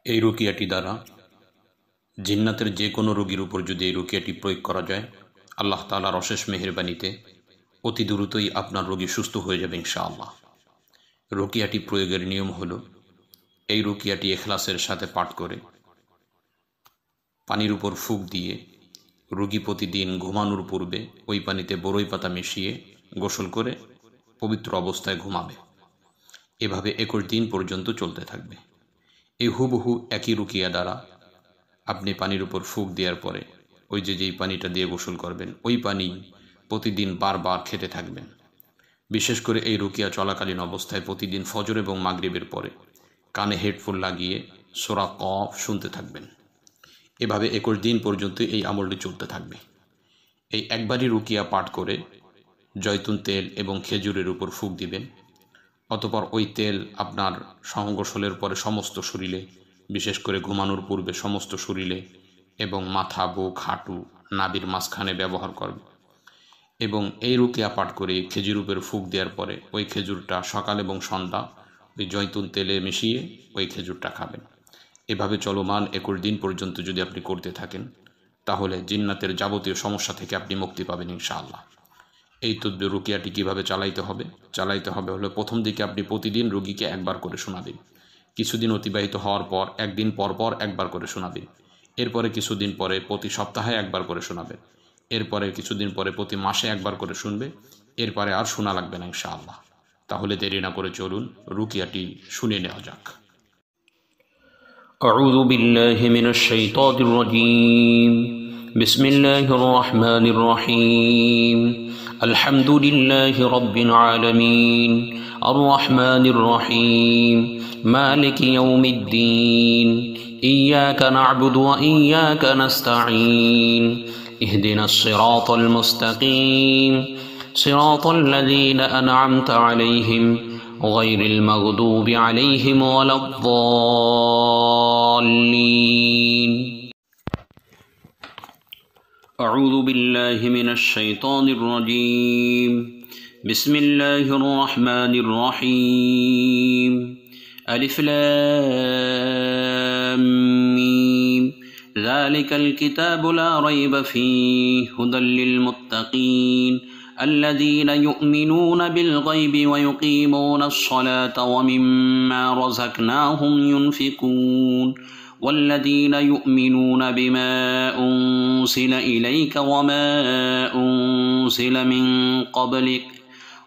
এই রুকিয়াটি দ্বারা জিন্নাতের যে কোনো রোগীর উপর যদি এই রুকিয়াটি প্রয়োগ করা যায়, আল্লাহ তাআলার অশেষ মেহেরবানিতে অতি দ্রুতই আপনার রোগী সুস্থ হয়ে যাবে ইনশাআল্লাহ। রুকিয়াটি প্রয়োগের নিয়ম হলো, এই রুকিয়াটি ইখলাসের সাথে পাঠ করে পানির উপর ফুঁক দিয়ে রোগী প্রতিদিন ঘুমানোর পূর্বে ওই পানিতে বরই পাতা মিশিয়ে গোসল করে পবিত্র অবস্থায় ঘুমাবে। এভাবে 21 দিন পর্যন্ত চলতে থাকবে। এই হুবহু একই রুকিয়া দ্বারা আপনি পানির উপর ফুঁক দেওয়ার পরে ওই যেই পানিটা দিয়ে গোসল করবেন, ওই পানি প্রতিদিন বারবার খেতে থাকবেন। বিশেষ করে এই রুকিয়া চলাকালীন অবস্থায় প্রতিদিন ফজর এবং মাগরিবের পরে কানে হেডফোন লাগিয়ে সূরা কফ শুনতে থাকবেন। এভাবে 21 দিন পর্যন্ত এই আমলটি চলতে থাকবে। এই একবারই রুকিয়া পাঠ করে জয়তুন তেল এবং খেজুরের উপর ফুঁক দিবেন। অতঃপর ওই তেল আপনার সংগোসলের পরে সমস্ত শরীরে, বিশেষ করে ঘুমানোর পূর্বে সমস্ত শরীরে এবং মাথা, বুক, হাঁটু, নাভির মাঝখানে ব্যবহার করবে। এবং এই রুকিয়া পাঠ করে খেজুর উপর ফুঁক দেওয়ার পরে ওই খেজুরটা সকাল এবং সন্ধ্যা ওই জয়তুন তেলে মিশিয়ে ওই খেজুরটা খাবেন। এভাবে চলমান 21 দিন পর্যন্ত যদি আপনি করতে থাকেন, তাহলে জিন্নাতের যাবতীয় সমস্যা থেকে আপনি মুক্তি পাবেন ইনশাআল্লাহ। এই তদ্বির রুকিয়াটি কীভাবে চালাইতে হবে হলো, প্রথম দিকে আপনি প্রতিদিন রোগীকে একবার করে শোনাবেন। কিছুদিন অতিবাহিত হওয়ার পর একদিন পর পর একবার করে শোনাবেন। এরপরে কিছুদিন পরে প্রতি সপ্তাহে একবার করে শোনাবেন। এরপরে কিছুদিন পরে প্রতি মাসে একবার করে শুনবে। এরপরে আর শোনা লাগবে না ইনশাআল্লাহ। তাহলে দেরি না করে চলুন রুকিয়াটি শুনে নেওয়া যাক। أعوذ بالله من الشيطان الرجيم. بسم الله الرحمن الرحيم. الحمد لله رب العالمين الرحمن الرحيم مالك يوم الدين إياك نعبد وإياك نستعين اهدنا الصراط المستقيم صراط الذين أنعمت عليهم غير المغضوب عليهم ولا الضالين. أعوذ بالله من الشيطان الرجيم. بسم الله الرحمن الرحيم. ألف لام ميم. ذلك الكتاب لا ريب فيه هدى للمتقين الذين يؤمنون بالغيب ويقيمون الصلاة ومما رزقناهم ينفقون والذين يؤمنون بما أنزل إليك وما أنزل من قبلك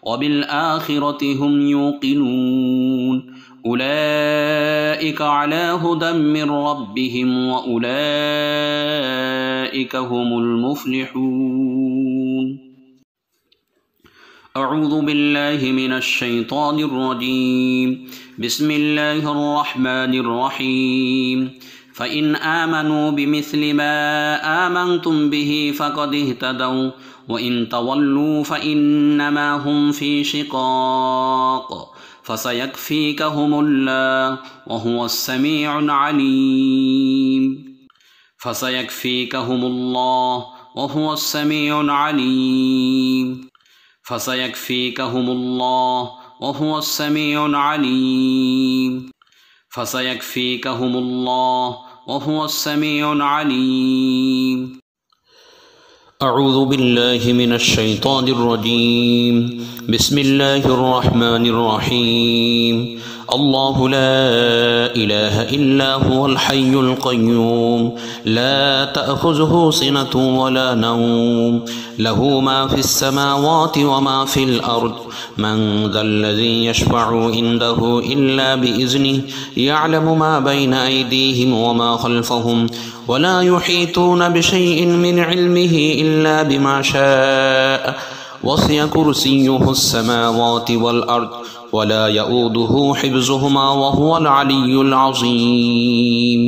وبالآخرة هم يوقنون أولئك على هدى من ربهم وأولئك هم المفلحون. أعوذ بالله من الشيطان الرجيم. بسم الله الرحمن الرحيم. فإن آمنوا بمثل ما آمنتم به فقد اهتدوا وإن تولوا فإنما هم في شقاق فسيكفيكهم الله وهو السميع العليم. فسيكفيكهم الله وهو السميع العليم. فسيكفيكهم الله وهو السميع العليم. فسيكفيكهم الله وهو السميع العليم. أعوذ بالله من الشيطان الرجيم. بسم الله الرحمن الرحيم. الله لا إله إلا هو الحي القيوم لا تأخذه سنة ولا نوم له ما في السماوات وما في الأرض من ذا الذي يشفع عنده إلا بإذنه يعلم ما بين أيديهم وما خلفهم ولا يحيطون بشيء من علمه إلا بما شاء وسع كرسيه السماوات والأرض ولا يؤوده حفظهما وهو العلي العظيم.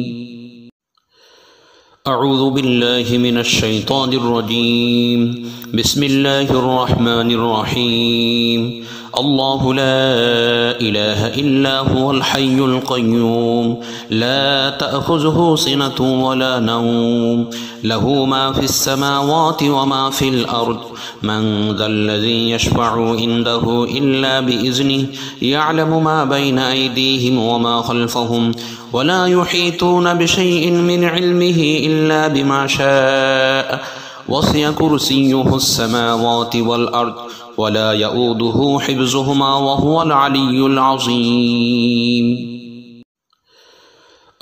أعوذ بالله من الشيطان الرجيم. بسم الله الرحمن الرحيم. الله لا إله إلا هو الحي القيوم لا تأخذه سنة ولا نوم له ما في السماوات وما في الأرض من ذا الذي يشفع عنده إلا بإذنه يعلم ما بين أيديهم وما خلفهم ولا يحيطون بشيء من علمه إلا بما شاء وسع كرسيه السماوات والأرض ولا يؤوده حفظهما وهو العلي العظيم.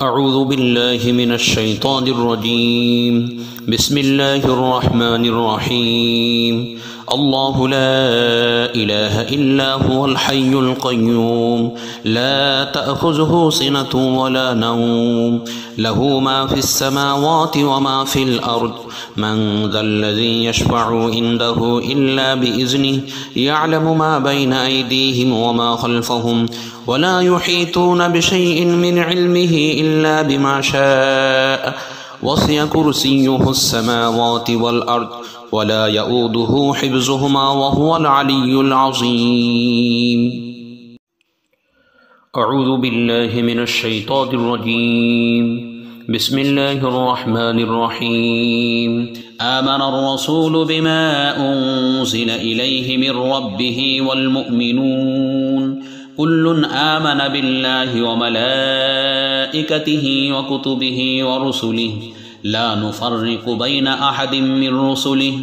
أعوذ بالله من الشيطان الرجيم. بسم الله الرحمن الرحيم. الله لا إله إلا هو الحي القيوم لا تأخذه سنة ولا نوم له ما في السماوات وما في الأرض من ذا الذي يشفع عنده إلا بإذنه يعلم ما بين أيديهم وما خلفهم ولا يحيطون بشيء من علمه إلا بما شاء وسع كرسيه السماوات والأرض ولا يؤوده حفظهما وهو العلي العظيم. أعوذ بالله من الشيطان الرجيم. بسم الله الرحمن الرحيم. آمن الرسول بما أنزل إليه من ربه والمؤمنون كل آمن بالله وملائكته وكتبه ورسله لا نفرق بين أحد من رسله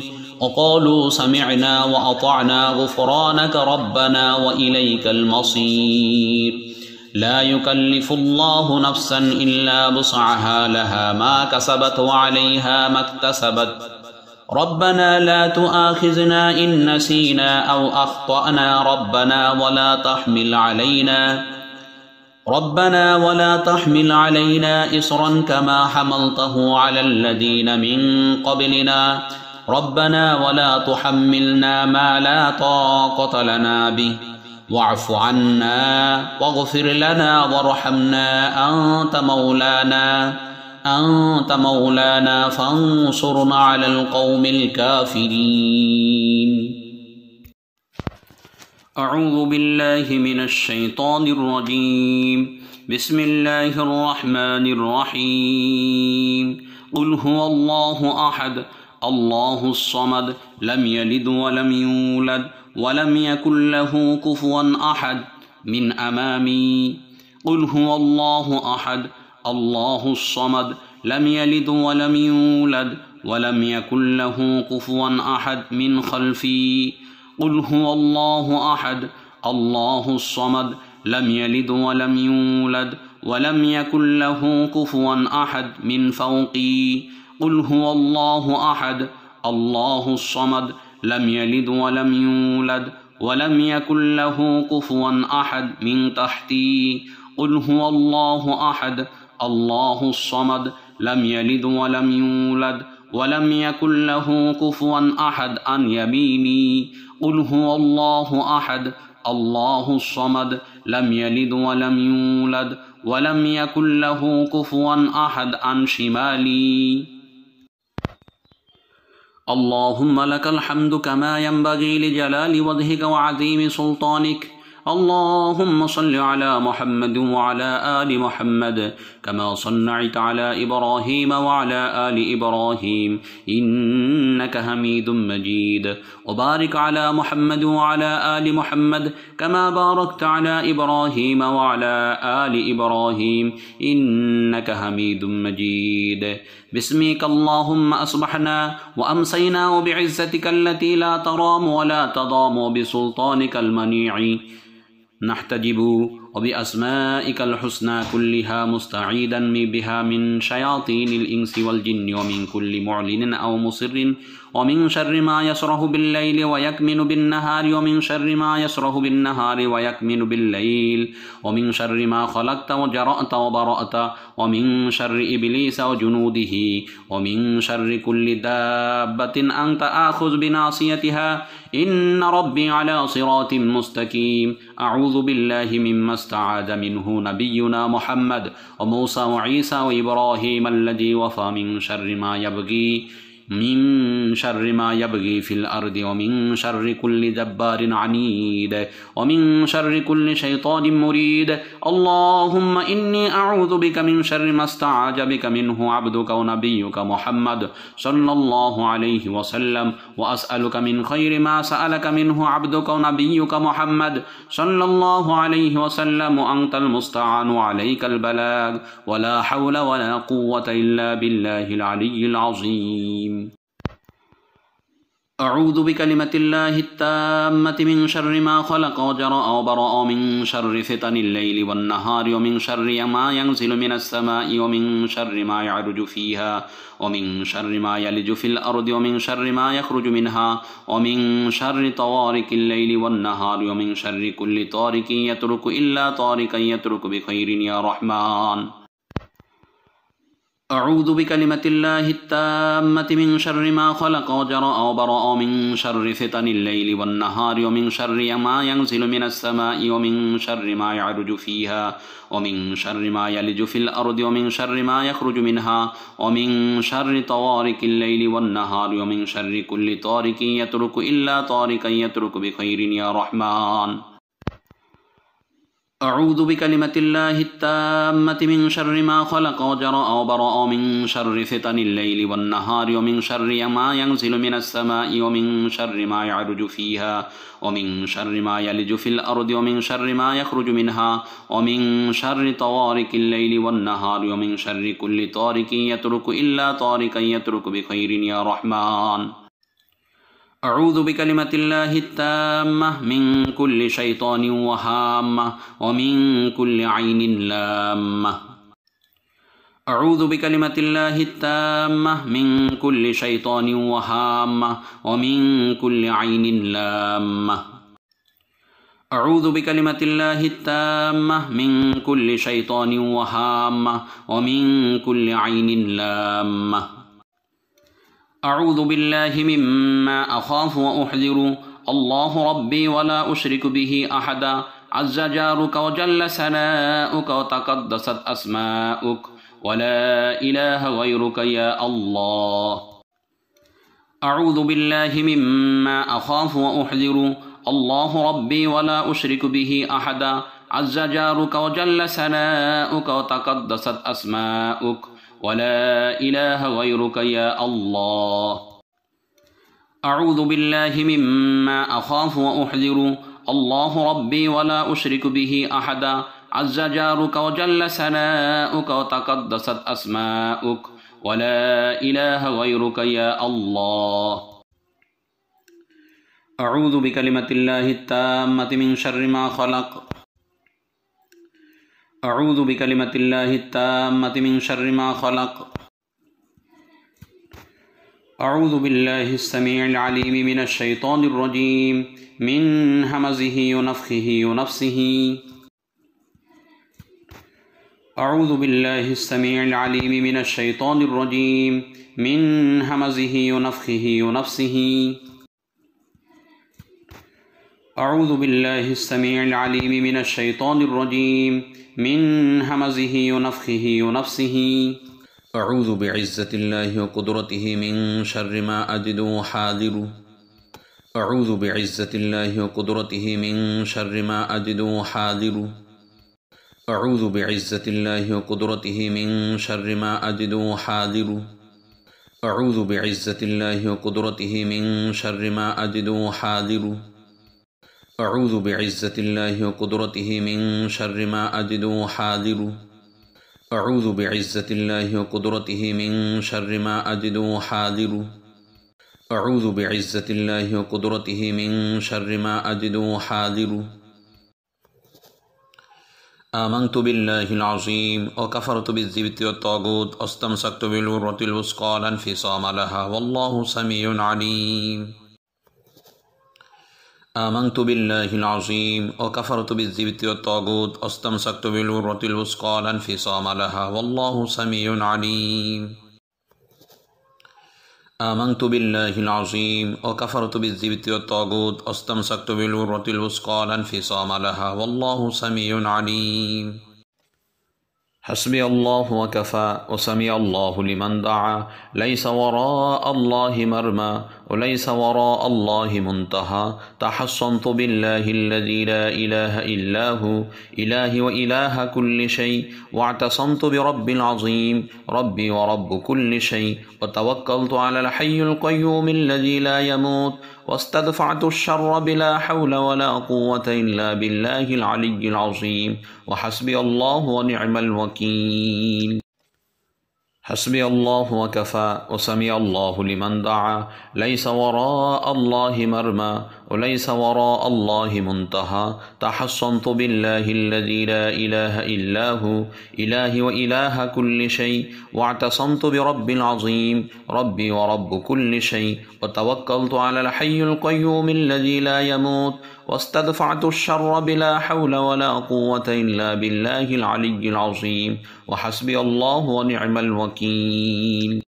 وقالوا سمعنا وأطعنا غفرانك ربنا وإليك المصير. لا يكلف الله نفسا إلا وسعها لها ما كسبت وعليها ما اكتسبت ربنا لا تؤاخذنا إن نسينا أو أخطأنا ربنا ولا تحمل علينا إصرا كما حملته على الذين من قبلنا ربنا ولا تحملنا ما لا طاقة لنا به واعف عنا واغفر لنا وارحمنا أنت مولانا فانصرنا على القوم الكافرين. أعوذ بالله من الشيطان الرجيم. بسم الله الرحمن الرحيم. قل هو الله أحد الله الصمد لم يلد ولم يولد ولم يكن له كفوا أحد. من أمامي. قل هو الله أحد الله الصمد لم يلد ولم يولد ولم يكن له كفوا أحد. من خلفي. قل هو الله أحد الله الصمد لم يلد ولم يولد ولم يكن له كفوا أحد. من فوقي. قل هو الله أحد الله الصمد لم يلد ولم يولد ولم يكن له كفوا أحد. من تحتي. قل هو الله أحد الله الصمد لم يلد ولم يولد ولم يكن له كفوا أحد. عن يميني. قل هو الله أحد الله الصمد لم يلد ولم يولد ولم يكن له كفوا أحد. عن شمالي. اللهم لك الحمد كما ينبغي لجلال وجهك وعظيم سلطانك. اللهم صل على محمد وعلى آل محمد كما صليت على إبراهيم وعلى آل إبراهيم إنك حميد مجيد وبارك على محمد وعلى آل محمد كما باركت على إبراهيم وعلى آل إبراهيم إنك حميد مجيد. باسمك اللهم أصبحنا وأمسينا وبعزتك التي لا ترام ولا تضام وبسلطانك المنيع نحتجب وبأسمائك الحسنى كلها مستعيدا بها من شياطين الإنس والجن ومن كل معلن أو مصر ومن شر ما يسره بالليل ويكمن بالنهار ومن شر ما يسره بالنهار ويكمن بالليل ومن شر ما خلقت وجرأت وبرأت ومن شر إبليس وجنوده ومن شر كل دابة أنت آخذ بناصيتها إن ربي على صراط مستقيم. أعوذ بالله مما استعاذ منه نبينا محمد وموسى وعيسى وإبراهيم الذي وفى من شر ما يبغي من شر ما يبغي في الأرض ومن شر كل جبار عنيد ومن شر كل شيطان مريد اللهم إني أعوذ بك من شر ما استعاذ بك منه عبدك ونبيك محمد صلى الله عليه وسلم وأسألك من خير ما سألك منه عبدك ونبيك محمد صلى الله عليه وسلم وأنت المستعان وعليك البلاغ ولا حول ولا قوة إلا بالله العلي العظيم أعوذ بكلمة الله التامة من شر ما خلق وجرى وبرأ من شر فتن الليل والنهار ومن شر ما ينزل من السماء ومن شر ما يعرج فيها ومن شر ما يلج في الأرض ومن شر ما يخرج منها ومن شر طوارق الليل والنهار ومن شر كل طارق يترك إلا طارقا يترك بخير يا رحمن أعوذ بكلمة الله التامة من شر ما خلق وجرى وبرأ من شر فتن الليل والنهار ومن شر ما ينزل من السماء ومن شر ما يعرج فيها ومن شر ما يلج في الأرض ومن شر ما يخرج منها ومن شر طوارق الليل والنهار ومن شر كل طارق يترك إلا طارقا يترك بخير يا رحمن أعوذ بكلمة الله التامة من شر ما خلق وجرى وبرأ من شر فتن الليل والنهار ومن شر ما ينزل من السماء ومن شر ما يعرج فيها ومن شر ما يلج في الأرض ومن شر ما يخرج منها ومن شر طوارق الليل والنهار ومن شر كل طارق يترك إلا طارقا يترك بخير يا رحمن أعوذ بكلمة الله التامة من كل شيطان وهامة ومن كل عين لامة أعوذ بكلمة الله التامة من كل شيطان وهامة ومن كل عين لامة أعوذ بكلمة الله التامة من كل شيطان وهامة ومن كل عين لامة أعوذ بالله مما أخاف وأحذر الله ربي ولا أشرك به أحدا عز جارك وجل ثناؤك وتقدست أسماؤك ولا إله غيرك يا الله أعوذ بالله مما أخاف وأحذر الله ربي ولا أشرك به أحدا عز جارك وجل ثناؤك وتقدست أسماؤك ولا إله غيرك يا الله أعوذ بالله مما أخاف وأحذر الله ربي ولا أشرك به أحدا عز جارك وجل ثناؤك وتقدست أسماؤك ولا إله غيرك يا الله أعوذ بكلمة الله التامة من شر ما خلق أعوذ بكلمة الله التامة من شر ما خلق أعوذ بالله السميع العليم من الشيطان الرجيم من همزه ونفخه ونفسه أعوذ بالله السميع العليم من الشيطان الرجيم من همزه ونفخه ونفسه أعوذ بالله السميع العليم من الشيطان الرجيم من همزه ونفخه ونفسه أعوذ بعزة الله وقدرته من شر ما أجد حاذر أعوذ بعزة الله وقدرته من شر ما أجد حاذر أعوذ بعزة الله وقدرته من شر ما أجد حاذر أعوذ بعزة الله وقدرته من شر ما أجد حاذر أعوذ بعزة الله وقدرته من شر ما أجد حاذر أعوذ بعزة الله وقدرته من شر ما أجد حاذر أعوذ بعزة الله وقدرته من شر ما أجد حاذر آمنت بالله العظيم وكفرت بالجبت والطاغوت واستمسكت بالعروة الوثقى لا انفصام لها والله سميع عليم آمنت بالله العظيم وكفرت بالجبت والطاغوت واستمسكت بالعروة الوثقى لا انفصام لها والله سميع عليم آمنت بالله العظيم وكفرت بالجبت والطاغوت واستمسكت بالعروة الوثقى لا انفصام لها والله سميع عليم حسبي الله وكفى وسمع الله لمن دعا ليس وراء الله مرمى وليس وراء الله منتهى تحصنت بالله الذي لا إله إلا هو إلهي وإله كل شيء واعتصمت برب العظيم ربي ورب كل شيء وتوكلت على الحي القيوم الذي لا يموت واستدفعت الشر بلا حول ولا قوة إلا بالله العلي العظيم وحسبي الله ونعم الوكيل حسبي الله وكفى وسمع الله لمن دعا ليس وراء الله مرمى وليس وراء الله منتهى تحصنت بالله الذي لا إله إلا هو إلهي وإله كل شيء واعتصمت برب العظيم ربي ورب كل شيء وتوكلت على الحي القيوم الذي لا يموت واستدفعت الشر بلا حول ولا قوة إلا بالله العلي العظيم وحسبي الله ونعم الوكيل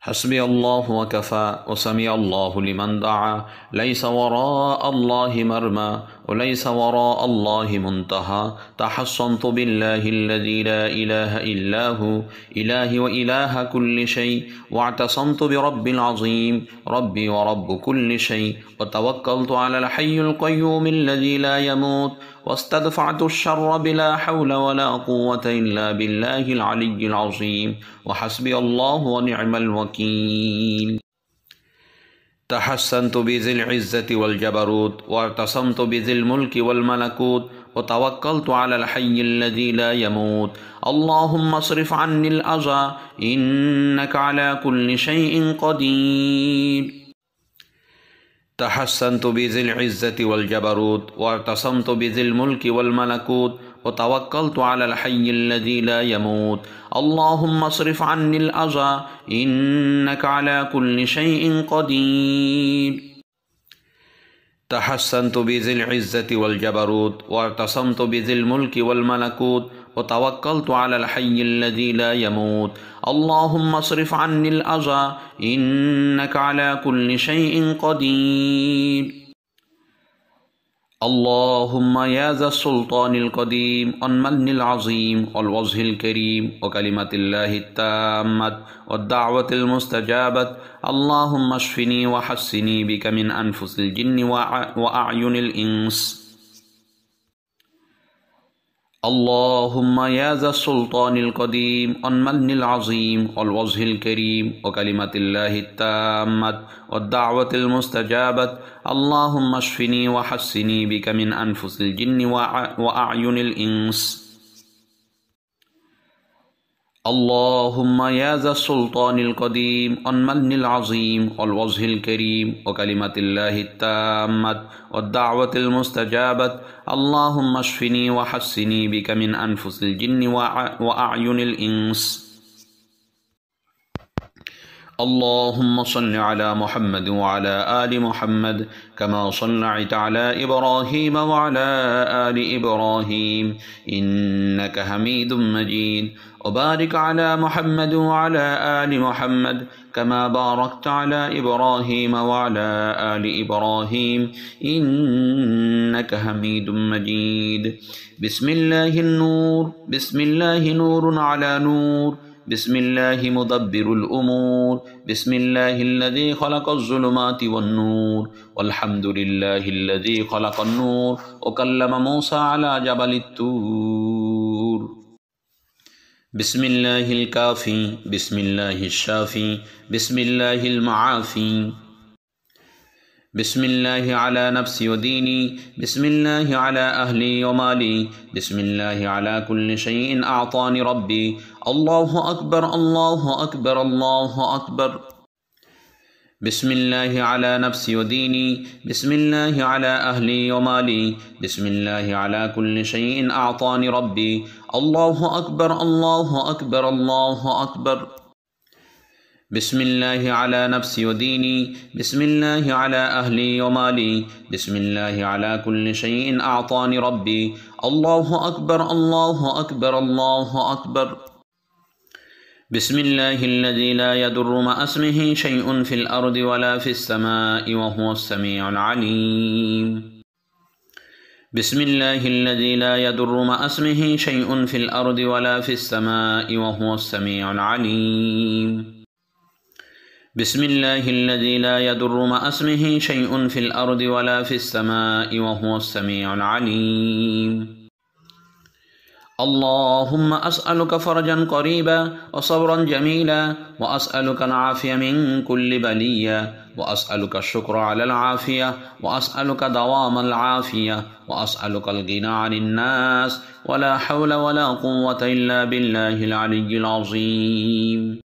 حسبي الله وكفى وسمع الله لمن دعا ليس وراء الله مرمى وليس وراء الله منتهى تحصنت بالله الذي لا إله إلا هو إلهي وإله كل شيء واعتصمت برب العظيم ربي ورب كل شيء وتوكلت على الحي القيوم الذي لا يموت واستدفعت الشر بلا حول ولا قوة إلا بالله العلي العظيم وحسبي الله ونعم الوكيل تحسنت بذي العزة والجبروت واعتصمت بذي الملك والملكوت وتوكلت على الحي الذي لا يموت اللهم اصرف عني الأذى إنك على كل شيء قدير تحسنت بذي العزة والجبروت واعتصمت بذي الملك والملكوت وتوكلت على الحي الذي لا يموت اللهم اصرف عني الأذى إنك على كل شيء قدير تحسنت بذي العزة والجبروت واعتصمت بذي الملك والملكوت وتوكلت على الحي الذي لا يموت اللهم اصرف عني الأذى إنك على كل شيء قدير اللهم يا ذا السلطان القديم والمن العظيم والوجه الكريم وكلمة الله التامة والدعوة المستجابة اللهم اشفني وحسني بك من أنفس الجن وأعين الإنس اللهم يا ذا السلطان القديم والمن العظيم والوجه الكريم وكلمة الله التامة والدعوة المستجابة اللهم اشفني وحسني بك من أنفس الجن وأعين الإنس اللهم يا ذا السلطان القديم والمن العظيم والوجه الكريم وكلمة الله التامة والدعوة المستجابة اللهم اشفني وحسني بك من أنفس الجن وأعين الإنس اللهم صل على محمد وعلى آل محمد كما صليت على إبراهيم وعلى آل إبراهيم إنك حميد مجيد وبارك على محمد وعلى آل محمد كما باركت على إبراهيم وعلى آل إبراهيم إنك حميد مجيد بسم الله النور بسم الله نور على نور بسم الله مدبر الأمور بسم الله الذي خلق الظلمات والنور والحمد لله الذي خلق النور وكلم موسى على جبل الطور بسم الله الكافي بسم الله الشافي بسم الله المعافي بسم الله على نفسي وديني بسم الله على أهلي ومالي بسم الله على كل شيء أعطاني ربي الله أكبر الله أكبر الله أكبر بسم الله على نفسي وديني بسم الله على أهلي ومالي بسم الله على كل شيء أعطاني ربي الله أكبر الله أكبر الله أكبر بسم الله على نفسي وديني بسم الله على أهلي ومالي بسم الله على كل شيء أعطاني ربي الله أكبر الله أكبر الله أكبر بسم الله الذي لا يضر مع اسمه شيء في الأرض ولا في السماء وهو السميع العليم بسم الله الذي لا يضر مع اسمه شيء في الأرض ولا في السماء وهو السميع العليم بسم الله الذي لا يضر مع اسمه شيء في الأرض ولا في السماء وهو السميع العليم اللهم أسألك فرجا قريبا وصبرا جميلا وأسألك العافية من كل بلية وأسألك الشكر على العافية وأسألك دوام العافية وأسألك الغنى عن الناس ولا حول ولا قوة إلا بالله العلي العظيم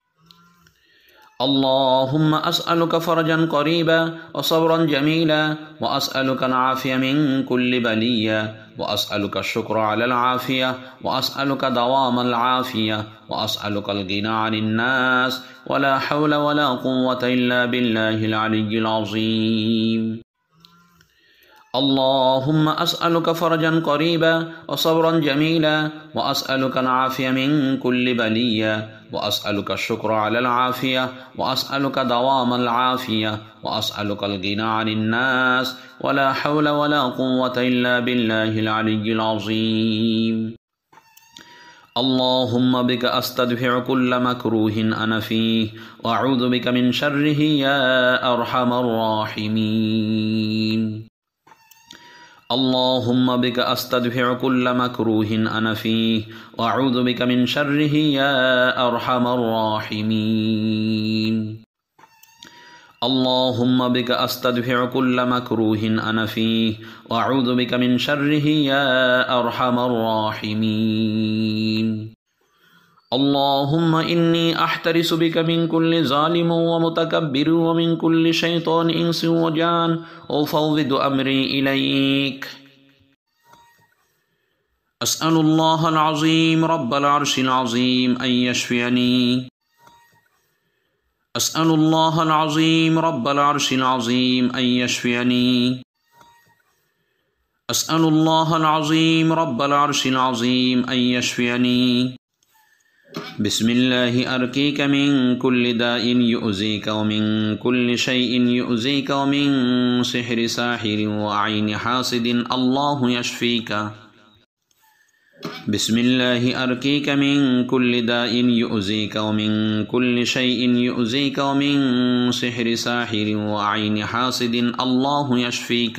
اللهم أسألك فرجا قريبا وصبرا جميلا وأسألك العافية من كل بلية وأسألك الشكر على العافية وأسألك دوام العافية وأسألك الغنى عن الناس ولا حول ولا قوة إلا بالله العلي العظيم اللهم أسألك فرجا قريبا وصبرا جميلا وأسألك العافية من كل بلية وأسألك الشكر على العافية وأسألك دوام العافية وأسألك الغنى عن الناس ولا حول ولا قوة إلا بالله العلي العظيم اللهم بك أستدفع كل مكروه أنا فيه وأعوذ بك من شره يا أرحم الراحمين اللهم بك أستدفع كل مكروه أنا فيه وأعوذ بك من شره يا أرحم الراحمين اللهم بك أستدفع كل مكروه أنا فيه وأعوذ بك من شره يا أرحم الراحمين اللهم إني أحترس بك من كل ظالم ومتكبر ومن كل شيطان إنس وجان وأفوض أمري إليك أسأل الله العظيم رب العرش العظيم أن يشفيني أسأل الله العظيم رب العرش العظيم أن يشفيني أسأل الله العظيم رب العرش العظيم أن يشفيني بسم الله أرقيك من كل داء يؤذيك ومن كل شيء يؤذيك ومن سحر ساحر وعين حاسد الله يشفيك بسم الله أرقيك من كل داء يؤذيك ومن كل شيء يؤذيك ومن سحر ساحر وعين حاسد الله يشفيك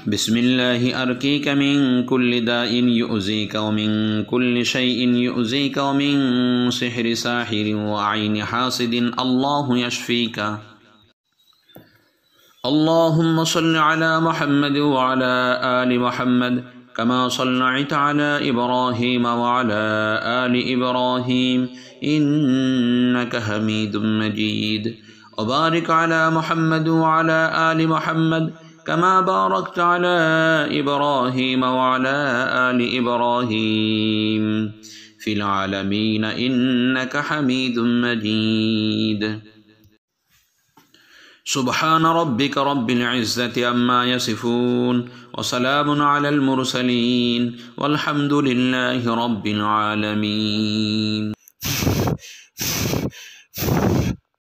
بسم الله أرقيك من كل داء يؤذيك ومن كل شيء يؤذيك ومن سحر ساحر وعين حاسد الله يشفيك اللهم صل على محمد وعلى آل محمد كما صليت على إبراهيم وعلى آل إبراهيم إنك حميد مجيد وبارك على محمد وعلى آل محمد كما باركت على إبراهيم وعلى آل إبراهيم في العالمين إنك حميد مجيد سبحان ربك رب العزة عما يصفون وسلام على المرسلين والحمد لله رب العالمين